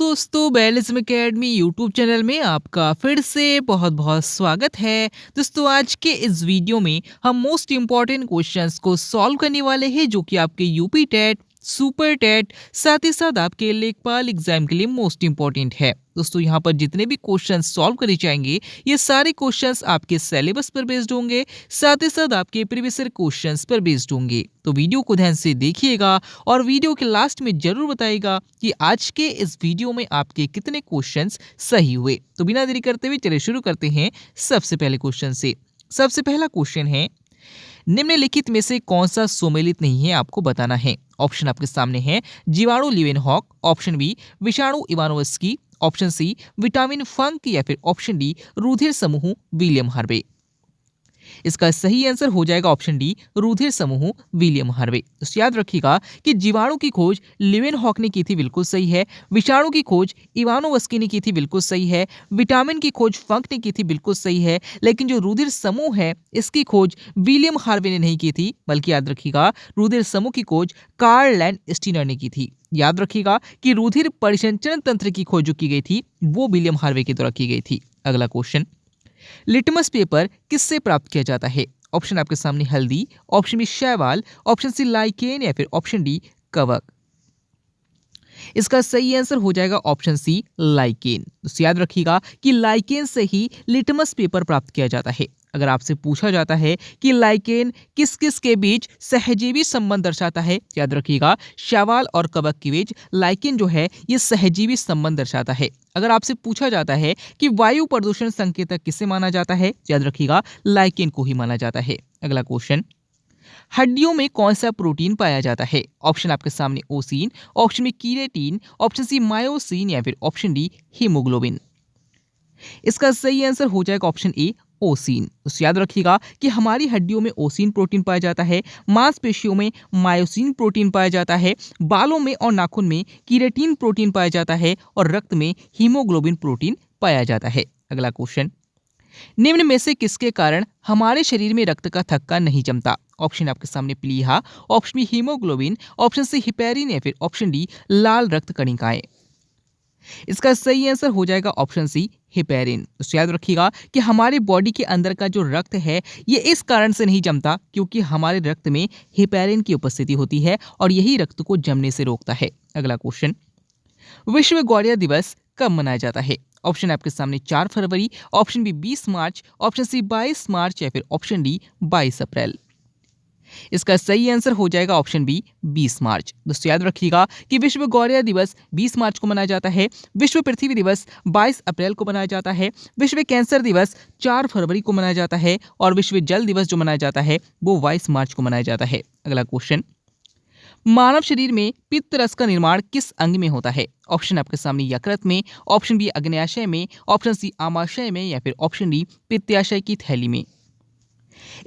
दोस्तों, बैलिज्म academy YouTube channel में आपका फिर से बहुत बहुत स्वागत है। दोस्तों, आज के इस वीडियो में हम मोस्ट इम्पॉर्टेंट क्वेश्चंस को सॉल्व करने वाले हैं जो कि आपके यूपी टेट, सुपर टेट, साथ ही साथ आपके लेखपाल एग्जाम के लिए मोस्ट इम्पॉर्टेंट है। दोस्तों, यहाँ पर जितने भी क्वेश्चंस सॉल्व करे जाएंगे ये सारे क्वेश्चंस आपके सिलेबस पर बेस्ड होंगे, साथ ही साथ आपके प्रीवियस ईयर क्वेश्चंस पर बेस्ड होंगे। तो वीडियो को ध्यान से देखिएगा और वीडियो के लास्ट में जरूर बताइएगा कि आज के इस वीडियो में आपके कितने क्वेश्चंस सही हुए। तो बिना देरी करते हुए चलिए शुरू करते हैं सबसे पहले क्वेश्चन से। सबसे पहला क्वेश्चन है, निम्नलिखित में से कौन सा सुमेलित नहीं है आपको बताना है। ऑप्शन आपके सामने है, जीवाणु लीवेनहॉक, ऑप्शन बी विषाणु इवानोव्स्की, ऑप्शन सी विटामिन फंक या फिर ऑप्शन डी रुधिर समूह विलियम हार्वे। इसका सही आंसर हो जाएगा ऑप्शन डी रुधिर समूह विलियम हार्वे। तो याद रखिएगा कि जीवाणु की खोज लीवेनहॉक ने की थी, बिल्कुल सही है। विषाणु की खोज इवानोव्स्की ने की थी, बिल्कुल सही है। विटामिन की खोज फंक ने की थी, बिल्कुल सही है। लेकिन जो रुधिर समूह है इसकी खोज विलियम हार्वे ने नहीं की थी, बल्कि याद रखिएगा रुधिर समूह की खोज कार्ल लैंडस्टीनर ने की थी। याद रखिएगा कि रुधिर परिसंचरण तंत्र की खोज जो की गई थी वो विलियम हार्वे के द्वारा की गई थी। अगला क्वेश्चन, लिटमस पेपर किससे प्राप्त किया जाता है। ऑप्शन आपके सामने हल्दी, ऑप्शन बी शैवाल, ऑप्शन सी लाइकेन या फिर ऑप्शन डी कवक। इसका सही आंसर हो जाएगा ऑप्शन सी लाइकेन। तो याद रखिएगा कि लाइकेन से ही लिटमस पेपर प्राप्त किया जाता है। अगर आपसे पूछा जाता है कि लाइकेन किस किस के बीच सहजीवी संबंध दर्शाता है, याद रखिएगा शैवाल और कवक के बीच लाइकेन जो है ये सहजीवी संबंध दर्शाता है। अगर आपसे पूछा जाता है कि वायु प्रदूषण संकेतक किसे माना जाता है, याद रखिएगा लाइकेन को ही माना जाता है। अगला क्वेश्चन, हड्डियों में कौन सा प्रोटीन पाया जाता है। ऑप्शन आपके सामने ossein, option B keratin, option C myosin या फिर ऑप्शन डी हीमोग्लोबिन। इसका सही आंसर हो जाएगा ऑप्शन ए ओसिन। तो याद रखिएगा कि हमारी हड्डियों में ओसिन प्रोटीन पाया जाता है, मांसपेशियों में मायोसिन प्रोटीन पाया जाता है, बालों में और नाखून में कीरेटिन प्रोटीन पाया जाता है और रक्त में हीमोग्लोबिन प्रोटीन पाया जाता है। अगला क्वेश्चन, निम्न में से किसके कारण हमारे शरीर में रक्त का थक्का नहीं जमता। ऑप्शन आपके सामने प्लीहा, option B haemoglobin, option C heparin या फिर ऑप्शन डी लाल रक्त कणिकाएं। इसका सही आंसर हो जाएगा ऑप्शन सी हिपेरिन। तो याद रखिएगा कि हमारे बॉडी के अंदर का जो रक्त है ये इस कारण से नहीं जमता क्योंकि हमारे रक्त में हिपेरिन की उपस्थिति होती है और यही रक्त को जमने से रोकता है। अगला क्वेश्चन, विश्व गौरैया दिवस कब मनाया जाता है। ऑप्शन आपके सामने 4 फरवरी, ऑप्शन बी 20 मार्च, ऑप्शन सी 22 मार्च या फिर ऑप्शन डी 22 अप्रैल। इसका सही आंसर हो जाएगा ऑप्शन बी 20 मार्च। दोस्तों याद रखिएगा कि विश्व गौरैया दिवस 20 मार्च को मनाया जाता है, विश्व पृथ्वी दिवस 22 अप्रैल को मनाया जाता है, विश्व कैंसर दिवस 4 फरवरी को मनाया जाता है और विश्व जल दिवस जो मनाया जाता है वो 22 मार्च को मनाया जाता है। अगला क्वेश्चन, मानव शरीर में पित्त रस का निर्माण किस अंग में होता है। ऑप्शन आपके सामने यकृत में, ऑप्शन बी अग्न्याशय में, ऑप्शन सी आमाशय में या फिर ऑप्शन डी पित्ताशय की थैली में।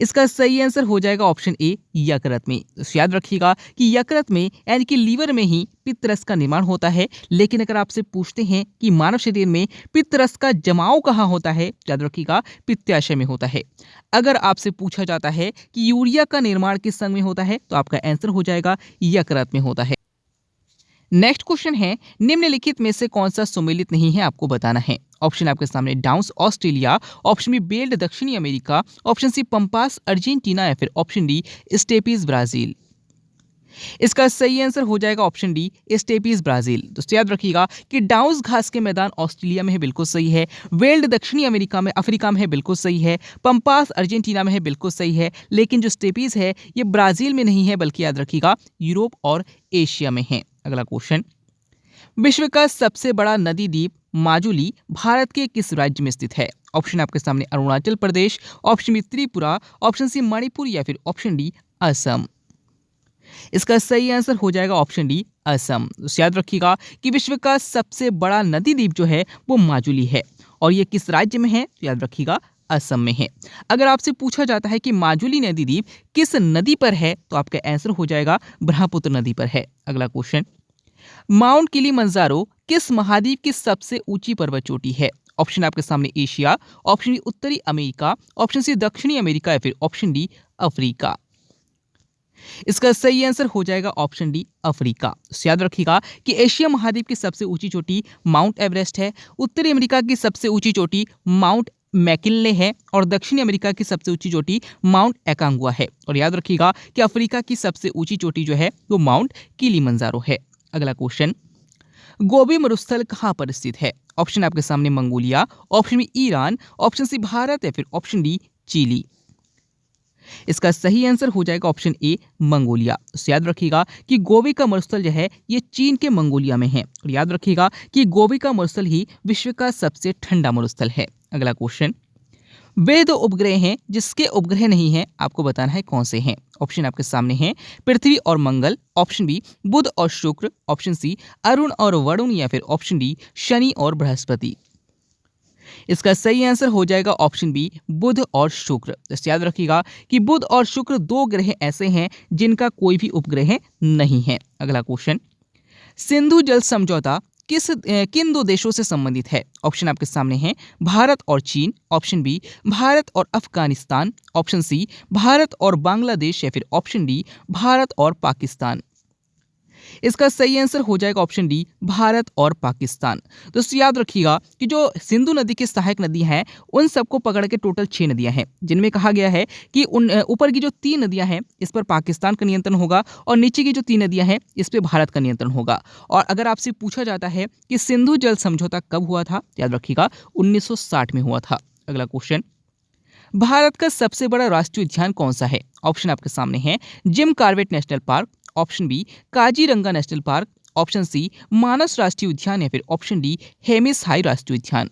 इसका सही आंसर हो जाएगा ऑप्शन ए यकृत में। तो याद रखिएगा कि यकृत में यानी कि लीवर में ही पित्त रस का निर्माण होता है। लेकिन अगर आपसे पूछते हैं कि मानव शरीर में पित्त रस का जमाव कहाँ होता है, याद रखिएगा पित्ताशय में होता है। अगर आपसे पूछा जाता है कि यूरिया का निर्माण किस अंग में होता है तो आपका आंसर हो जाएगा यकृत में होता है। नेक्स्ट क्वेश्चन है, निम्नलिखित में से कौन सा सुमेलित नहीं है आपको बताना है। ऑप्शन आपके सामने downs Australia, option B veld दक्षिणी America, option C pampas Argentina या फिर ऑप्शन डी स्टेपीज ब्राजील। इसका सही आंसर हो जाएगा ऑप्शन डी स्टेपीज ब्राजील। दोस्तों याद रखिएगा कि डाउन्स घास के मैदान ऑस्ट्रेलिया में है, बिल्कुल सही है। वेल्ड दक्षिणी अमेरिका में अफ्रीका में है, बिल्कुल सही है। पंपास अर्जेंटीना में है, बिल्कुल सही है। लेकिन जो स्टेपीज है ये ब्राजील में नहीं है बल्कि याद रखिएगा यूरोप और एशिया में है। अगला क्वेश्चन, विश्व का सबसे बड़ा नदी द्वीप माजुली भारत के किस राज्य में स्थित है। ऑप्शन आपके सामने Arunachal Pradesh, option B Tripura, option C Manipur या फिर ऑप्शन डी असम। इसका सही आंसर हो जाएगा ऑप्शन डी असम। तो याद रखिएगा कि विश्व का सबसे बड़ा नदी द्वीप जो है वो माजुली है और ये किस राज्य में है तो याद रखिएगा असम में है। अगर आपसे पूछा जाता है कि माजुली नदी द्वीप किस नदी पर है तो आपका आंसर हो जाएगा ब्रह्मपुत्र नदी पर है। अगला क्वेश्चन, माउंट किलिमंजारो किस महाद्वीप की सबसे ऊंची पर्वत चोटी है। ऑप्शन आपके सामने एशिया, ऑप्शन बी उत्तरी अमेरिका, ऑप्शन सी दक्षिणी अमेरिका या फिर ऑप्शन डी अफ्रीका। इसका सही आंसर हो जाएगा ऑप्शन डी अफ्रीका। तो याद रखिएगा कि एशिया महाद्वीप की सबसे ऊंची चोटी माउंट एवरेस्ट है, उत्तरी अमेरिका की सबसे ऊंची चोटी माउंट मैकिनले है और दक्षिणी अमेरिका की सबसे ऊंची चोटी माउंट एकांगुआ है। और याद रखिएगा कि अफ्रीका की सबसे ऊंची चोटी जो है वो माउंट किलिमंजारो है। अगला क्वेश्चन, गोबी मरुस्थल कहाँ पर स्थित है? ऑप्शन आपके सामने Mongolia, option B Iran, option C Bharat या फिर ऑप्शन डी चिली। इसका सही आंसर हो जाएगा ऑप्शन ए मंगोलिया। तो याद रखिएगा कि गोबी का मरुस्थल जो है ये चीन के मंगोलिया में है और याद रखिएगा कि गोबी का मरुस्थल ही विश्व का सबसे ठंडा मरुस्थल है। अगला क्वेश्चन, वे दो उपग्रह हैं जिसके उपग्रह नहीं हैं, आपको बताना है कौन से हैं। ऑप्शन आपके सामने हैं पृथ्वी और मंगल, ऑप्शन बी बुध और शुक्र, ऑप्शन सी अरुण और वरुण या फिर ऑप्शन डी शनि और बृहस्पति। इसका सही आंसर हो जाएगा ऑप्शन बी बुध और शुक्र। जैसे याद रखिएगा कि बुध और शुक्र दो ग्रह ऐसे हैं जिनका कोई भी उपग्रह नहीं है। अगला क्वेश्चन, सिंधु जल समझौता किन दो देशों से संबंधित है? ऑप्शन आपके सामने हैं भारत और चीन, ऑप्शन बी भारत और अफगानिस्तान, ऑप्शन सी भारत और बांग्लादेश या फिर ऑप्शन डी भारत और पाकिस्तान। इसका सही आंसर हो जाएगा ऑप्शन डी भारत और पाकिस्तान। दोस्तों याद रखिएगा कि जो सिंधु नदी की सहायक नदी हैं उन सबको पकड़ के टोटल 6 नदियां हैं, जिनमें कहा गया है कि उन ऊपर की जो 3 नदियां हैं इस पर पाकिस्तान का नियंत्रण होगा और नीचे की जो 3 नदियां हैं इस पर भारत का नियंत्रण होगा। और अगर आपसे पूछा जाता है कि सिंधु जल समझौता कब हुआ था, याद रखिएगा 1960 में हुआ था। अगला क्वेश्चन, भारत का सबसे बड़ा राष्ट्रीय उद्यान कौन सा है? ऑप्शन आपके सामने है Jim Corbett national park, option B Kaziranga national park, option C Manas राष्ट्रीय उद्यान या फिर ऑप्शन डी हेमिस हाई राष्ट्रीय उद्यान।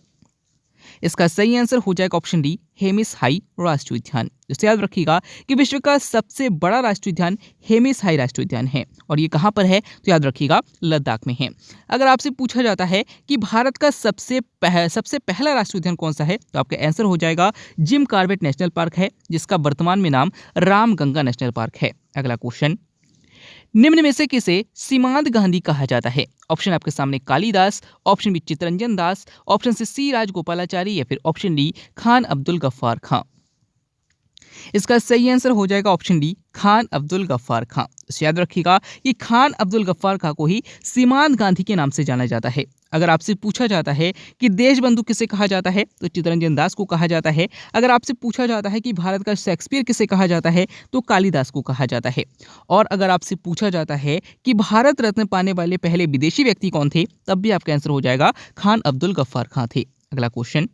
इसका सही आंसर हो जाएगा ऑप्शन डी हेमिस हाई राष्ट्रीय उद्यान। जिससे याद रखिएगा कि विश्व का सबसे बड़ा राष्ट्रीय उद्यान हेमिस हाई राष्ट्रीय उद्यान है और ये कहाँ पर है तो याद रखिएगा लद्दाख में है। अगर आपसे पूछा जाता है कि भारत का सबसे पहला राष्ट्रीय उद्यान कौन सा है तो आपका आंसर हो जाएगा जिम कॉर्बेट नेशनल पार्क है, जिसका वर्तमान में नाम रामगंगा नेशनल पार्क है। अगला क्वेश्चन, निम्न में से किसे सीमांत गांधी कहा जाता है? ऑप्शन आपके सामने Kalidas, option B Chittaranjan Das, option C Rajagopalachari या फिर ऑप्शन डी खान अब्दुल गफ्फार खां। इसका सही आंसर हो जाएगा ऑप्शन डी खान अब्दुल गफ्फार खां। तो याद रखिएगा कि खान अब्दुल गफ्फार खां को ही सीमांत गांधी के नाम से जाना जाता है। अगर आपसे पूछा जाता है कि देशबंधु किसे कहा जाता है तो चित्तरंजन दास को कहा जाता है। अगर आपसे पूछा जाता है कि भारत का शेक्सपियर किसे कहा जाता है तो कालिदास को कहा जाता है। और अगर आपसे पूछा जाता है कि भारत रत्न पाने वाले पहले विदेशी व्यक्ति कौन थे तब भी आपका आंसर हो जाएगा खान अब्दुल गफ्फार खां थे। अगला क्वेश्चन,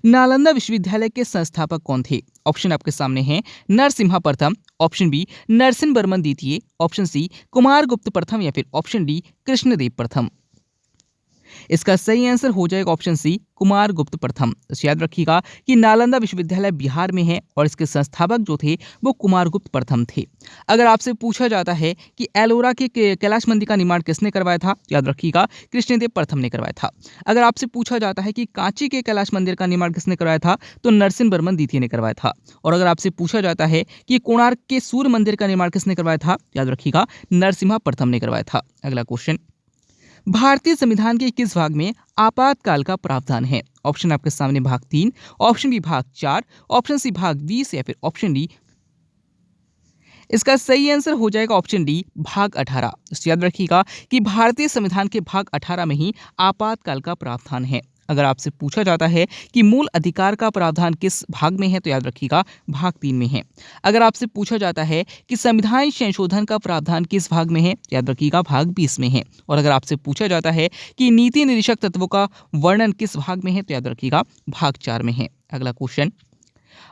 नालंदा विश्वविद्यालय के संस्थापक कौन थे? ऑप्शन आपके सामने हैं नरसिम्हा प्रथम, ऑप्शन बी नरसिंह वर्मन द्वितीय, ऑप्शन सी कुमारगुप्त प्रथम या फिर ऑप्शन डी कृष्णदेव प्रथम। इसका सही आंसर हो जाएगा ऑप्शन सी कुमारगुप्त प्रथम। तो याद रखिएगा कि नालंदा विश्वविद्यालय बिहार में है और इसके संस्थापक जो थे वो कुमारगुप्त प्रथम थे। अगर आपसे पूछा जाता है कि एलोरा के कैलाश मंदिर का निर्माण किसने करवाया था, याद रखिएगा कृष्णदेव प्रथम ने करवाया था। अगर आपसे पूछा जाता है कि कांची के कैलाश मंदिर का निर्माण किसने करवाया था तो नरसिंह वर्मन द्वितीय ने करवाया था। और अगर आपसे पूछा जाता है कि कोणार्क के सूर्य मंदिर का निर्माण किसने करवाया था, याद रखिएगा नरसिम्हा प्रथम ने करवाया था। अगला क्वेश्चन, भारतीय संविधान के किस भाग में आपातकाल का प्रावधान है? ऑप्शन आपके सामने भाग 3, ऑप्शन बी भाग 4, ऑप्शन सी भाग 20 या फिर ऑप्शन डी। इसका सही आंसर हो जाएगा ऑप्शन डी भाग 18। तो याद रखिएगा कि भारतीय संविधान के भाग 18 में ही आपातकाल का प्रावधान है। अगर आपसे पूछा जाता है कि मूल अधिकार का प्रावधान किस भाग में है तो याद रखिएगा भाग 3 में है। अगर आपसे पूछा जाता है कि संविधान संशोधन का प्रावधान किस भाग में है तो याद रखिएगा भाग 20 में है। और अगर आपसे पूछा जाता है कि नीति निरीक्षक तत्वों का वर्णन किस भाग में है तो याद रखिएगा भाग 4 में है। अगला क्वेश्चन,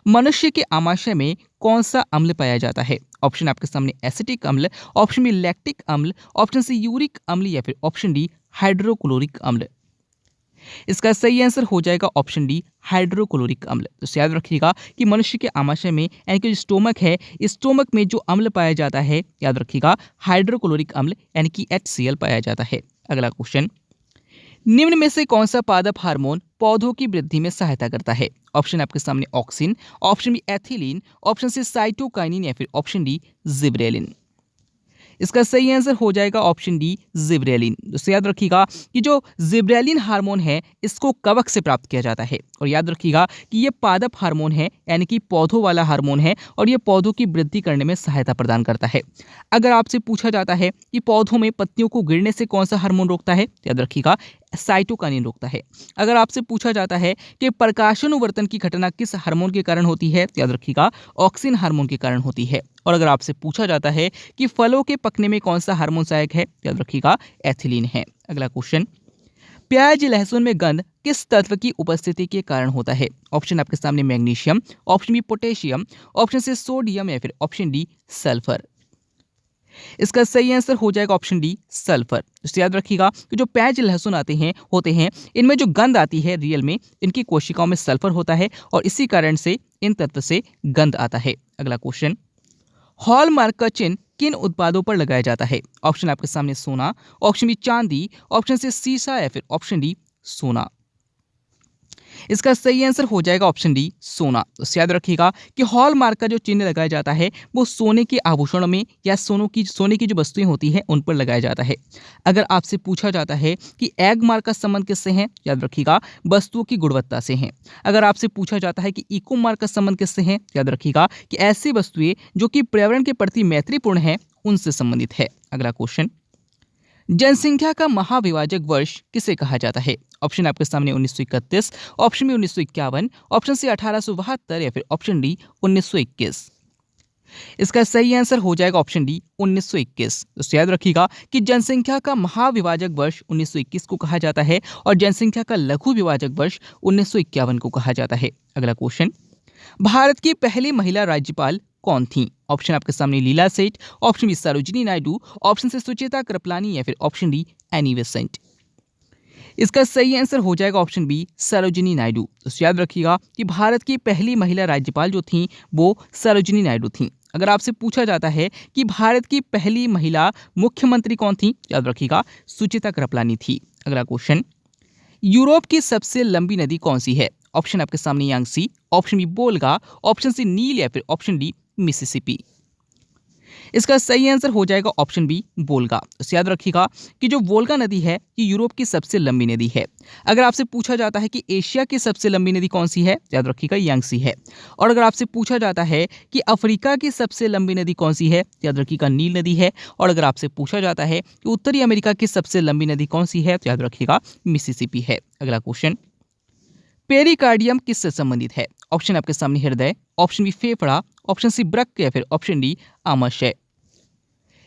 मनुष्य के आमाशय में कौन सा अम्ल पाया जाता है? ऑप्शन आपके सामने एसिटिक अम्ल, ऑप्शन बी लैक्टिक अम्ल, ऑप्शन सी यूरिक अम्ल या फिर ऑप्शन डी हाइड्रोक्लोरिक अम्ल। इसका सही आंसर हो जाएगा ऑप्शन डी हाइड्रोक्लोरिक अम्ल। तो याद रखिएगा कि मनुष्य के आमाशय में यानी कि जो स्टोमक है, स्टोमक में जो अम्ल पाया जाता है याद रखिएगा हाइड्रोक्लोरिक अम्ल यानी कि HCl पाया जाता है। अगला क्वेश्चन, निम्न में से कौन सा पादप हार्मोन पौधों की वृद्धि में सहायता करता है? ऑप्शन आपके सामने auxin, option B ethylene, option C cytokinin या फिर ऑप्शन डी जिबरेलिन। इसका सही आंसर हो जाएगा ऑप्शन डी जिब्रेलिन। दोस्तों याद रखिएगा कि जो जिब्रेलिन हार्मोन है इसको कवक से प्राप्त किया जाता है और याद रखिएगा कि ये पादप हार्मोन है यानी कि पौधों वाला हार्मोन है और ये पौधों की वृद्धि करने में सहायता प्रदान करता है। अगर आपसे पूछा जाता है कि पौधों में पत्तियों को गिरने से कौन सा हार्मोन रोकता है, याद रखिएगा साइटोकाइनिन रोकता है। अगर आपसे पूछा जाता है कि प्रकाशानुवर्तन की घटना किस हार्मोन के कारण होती है, याद रखिएगा ऑक्सिन हार्मोन के कारण होती है। और अगर आपसे पूछा जाता है कि फलों के पकने में कौन सा हार्मोन सहायक है, याद रखिएगा एथिलीन है। अगला क्वेश्चन, प्याज लहसुन में गंध किस तत्व की उपस्थिति के कारण होता है? ऑप्शन आपके सामने magnesium, option B potassium, option C sodium या फिर ऑप्शन डी सल्फर। इसका सही आंसर हो जाएगा ऑप्शन डी सल्फर। तो याद रखिएगा कि जो प्याज लहसुन होते हैं इनमें जो गंध आती है रियल में इनकी कोशिकाओं में सल्फर होता है और इसी कारण से इन तत्व से गंध आता है। अगला क्वेश्चन, हॉलमार्क का चिन्ह किन उत्पादों पर लगाया जाता है? ऑप्शन आपके सामने सोना, ऑप्शन बी चांदी, ऑप्शन सी सीसा या फिर ऑप्शन डी सोना। इसका सही आंसर हो जाएगा ऑप्शन डी सोना। तो याद रखिएगा कि हॉलमार्क का जो चिन्ह लगाया जाता है वो सोने के आभूषणों में या सोने की जो वस्तुएं होती हैं उन पर लगाया जाता है। अगर आपसे पूछा जाता है कि एग मार्क का संबंध किससे है, याद रखिएगा वस्तुओं की गुणवत्ता से है। अगर आपसे पूछा जाता है कि इको मार्क का संबंध किससे है, याद रखिएगा कि ऐसी वस्तुएं जो कि पर्यावरण के प्रति मैत्रीपूर्ण है उनसे संबंधित है। अगला क्वेश्चन, जनसंख्या का महाविभाजक वर्ष किसे कहा जाता है? ऑप्शन आपके सामने 1931, ऑप्शन बी 1951, ऑप्शन सी 1872 या फिर ऑप्शन डी 1921। इसका सही आंसर हो जाएगा ऑप्शन डी 1921। तो याद रखिएगा कि जनसंख्या का महाविभाजक वर्ष 1921 को कहा जाता है और जनसंख्या का लघु विभाजक वर्ष 1951 को कहा जाता है। अगला क्वेश्चन, भारत की पहली महिला राज्यपाल कौन थी? ऑप्शन आपके सामने Leila Seth, option B Sarojini Naidu, option C Sucheta Kripalani या फिर ऑप्शन डी एनी बेसेंट। इसका सही आंसर हो जाएगा ऑप्शन बी सरोजिनी नायडू। तो याद रखिएगा कि भारत की पहली महिला राज्यपाल जो थी वो सरोजिनी नायडू थी। अगर आपसे पूछा जाता है कि भारत की पहली महिला मुख्यमंत्री कौन थी, याद रखिएगा सुचेता कृपलानी थी। अगला क्वेश्चन, यूरोप की सबसे लंबी नदी कौन सी है? ऑप्शन आपके सामने Yangtze, option B Volga, option C Nile या फिर ऑप्शन डी मिसिसिपी। इसका सही आंसर हो जाएगा ऑप्शन बी वोल्गा। तो याद रखिएगा कि जो वोल्गा नदी है ये यूरोप की सबसे लंबी नदी है। अगर आपसे पूछा जाता है कि एशिया की सबसे लंबी नदी कौन सी है, याद रखिएगा यांगसी है। और अगर आपसे पूछा जाता है कि अफ्रीका की सबसे लंबी नदी कौन सी है, याद रखिएगा नील नदी है। और अगर आपसे पूछा जाता है कि उत्तरी अमेरिका की सबसे लंबी नदी कौन सी है, तो याद रखिएगा मिसिसिपी है। अगला क्वेश्चन, पेरिकार्डियम किससे संबंधित है? ऑप्शन आपके सामने हृदय, ऑप्शन बी फेफड़ा, ऑप्शन सी वृक्क या फिर ऑप्शन डी आमाशय।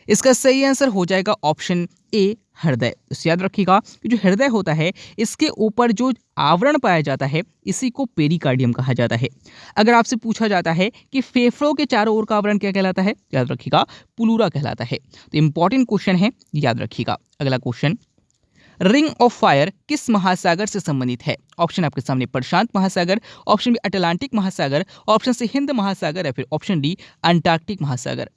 इसका सही आंसर हो जाएगा ऑप्शन ए हृदय। तो याद रखिएगा कि जो हृदय होता है इसके ऊपर जो आवरण पाया जाता है इसी को पेरिकार्डियम कहा जाता है। अगर आपसे पूछा जाता है कि फेफड़ों के चारों ओर का आवरण क्या कहलाता है, याद रखिएगा प्लूरा कहलाता है। तो इंपॉर्टेंट क्वेश्चन है, याद रखिएगा। अगला क्वेश्चन, रिंग ऑफ फायर किस महासागर से संबंधित है? ऑप्शन आपके सामने प्रशांत महासागर, ऑप्शन बी अटलांटिक महासागर, ऑप्शन सी हिंद महासागर या फिर ऑप्शन डी अंटार्कटिक महासागर।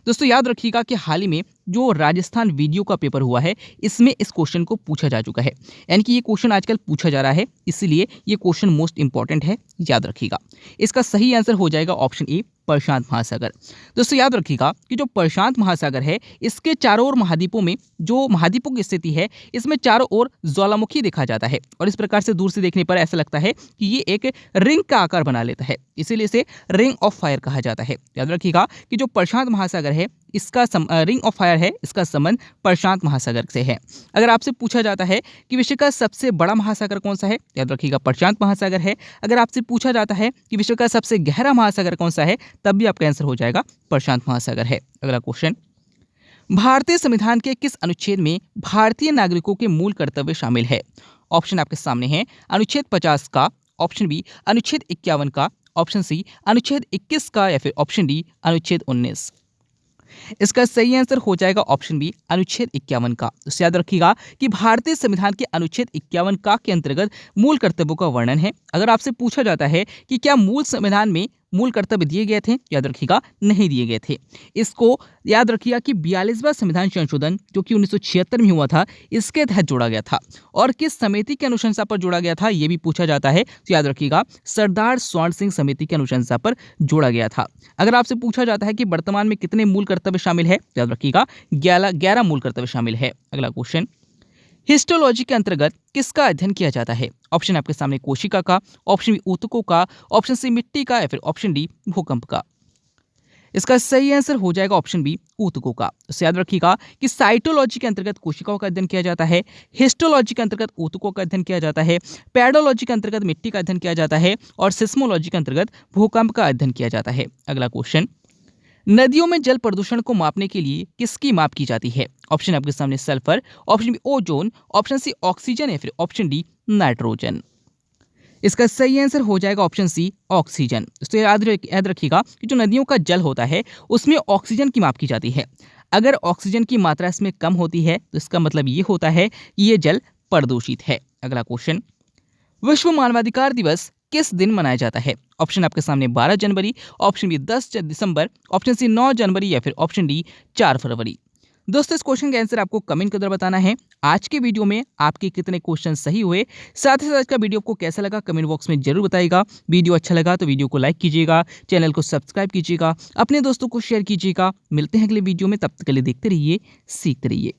दोस्तों याद रखिएगा कि हाल ही में जो राजस्थान वीडियो का पेपर हुआ है इसमें इस क्वेश्चन को पूछा जा चुका है, यानी कि ये क्वेश्चन आजकल पूछा जा रहा है, इसलिए ये क्वेश्चन मोस्ट इंपॉर्टेंट है, याद रखिएगा। इसका सही आंसर हो जाएगा ऑप्शन ए प्रशांत महासागर। दोस्तों याद रखिएगा कि जो प्रशांत महासागर है इसके चारों ओर महाद्वीपों में जो महाद्वीपों की स्थिति है इसमें चारों ओर ज्वालामुखी देखा जाता है और इस प्रकार से दूर से देखने पर ऐसा लगता है कि ये एक रिंग का आकार बना लेता है, इसीलिए इसे रिंग ऑफ फायर कहा जाता है। याद रखिएगा कि जो प्रशांत महासागर है इसका रिंग ऑफ फायर है, इसका संबंध प्रशांत महासागर से है। अगर आपसे पूछा जाता है कि विश्व का सबसे बड़ा महासागर कौन सा है, याद रखिएगा प्रशांत महासागर है। अगर आपसे पूछा जाता है कि विश्व का सबसे गहरा महासागर कौन सा है, तब भी आपका आंसर हो जाएगा प्रशांत महासागर है। अगला क्वेश्चन, भारतीय संविधान के किस अनुच्छेद में भारतीय नागरिकों के मूल कर्तव्य शामिल है? ऑप्शन आपके सामने है अनुच्छेद 50 का, ऑप्शन बी अनुच्छेद 51 का, ऑप्शन सी अनुच्छेद 21 का या फिर ऑप्शन डी अनुच्छेद 19। इसका सही आंसर हो जाएगा ऑप्शन बी अनुच्छेद 51 का। तो याद रखिएगा कि भारतीय संविधान के अनुच्छेद 51 का के अंतर्गत मूल कर्तव्यों का वर्णन है। अगर आपसे पूछा जाता है कि क्या मूल संविधान में मूल कर्तव्य दिए गए थे? याद रखिएगा, नहीं दिए गए थे। इसको याद रखिएगा कि 42वां संविधान संशोधन जो कि 1976 में हुआ था, इसके तहत जोड़ा गया था। और किस समिति की अनुशंसा पर जोड़ा गया था, यह भी पूछा जाता है, तो याद रखिएगा सरदार स्वर्ण सिंह समिति की अनुशंसा पर जोड़ा गया था। अगर आपसे पूछा जाता है कि वर्तमान में कितने मूल कर्तव्य शामिल है, याद रखिएगा 11 मूल कर्तव्य शामिल है। अगला क्वेश्चन, हिस्टोलॉजी के अंतर्गत किसका अध्ययन किया जाता है? ऑप्शन आपके सामने कोशिका का, ऑप्शन बी ऊतकों का, ऑप्शन सी मिट्टी का, या फिर ऑप्शन डी भूकंप का। इसका सही आंसर हो जाएगा ऑप्शन बी ऊतकों का। तो याद रखिएगा कि साइटोलॉजी के अंतर्गत कोशिकाओं का अध्ययन किया जाता है, हिस्टोलॉजी के अंतर्गत ऊतकों का अध्ययन किया जाता है, पैडोलॉजी के अंतर्गत मिट्टी का अध्ययन किया जाता है और सिस्मोलॉजी के अंतर्गत भूकंप का अध्ययन किया जाता है। अगला क्वेश्चन, नदियों में जल प्रदूषण को मापने के लिए किसकी माप की जाती है? ऑप्शन आपके सामने sulphur, option B ozone, option C oxygen, या फिर ऑप्शन डी नाइट्रोजन। इसका सही आंसर हो जाएगा ऑप्शन सी ऑक्सीजन। तो याद रखिएगा कि जो नदियों का जल होता है उसमें ऑक्सीजन की माप की जाती है। अगर ऑक्सीजन की मात्रा इसमें कम होती है तो इसका मतलब ये होता है कि ये जल प्रदूषित है। अगला क्वेश्चन, विश्व मानवाधिकार दिवस किस दिन मनाया जाता है? ऑप्शन आपके सामने 12 जनवरी, ऑप्शन बी 10 दिसंबर, ऑप्शन सी 9 जनवरी, या फिर ऑप्शन डी 4 फरवरी। दोस्तों, इस क्वेश्चन का आंसर आपको कमेंट के अंदर बताना है। आज के वीडियो में आपके कितने क्वेश्चन सही हुए, साथ ही साथ का वीडियो आपको कैसा लगा कमेंट बॉक्स में जरूर बताइएगा। वीडियो अच्छा लगा तो वीडियो को लाइक कीजिएगा, चैनल को सब्सक्राइब कीजिएगा, अपने दोस्तों को शेयर कीजिएगा। मिलते हैं अगले वीडियो में, तब तक के लिए देखते रहिए, सीखते रहिए।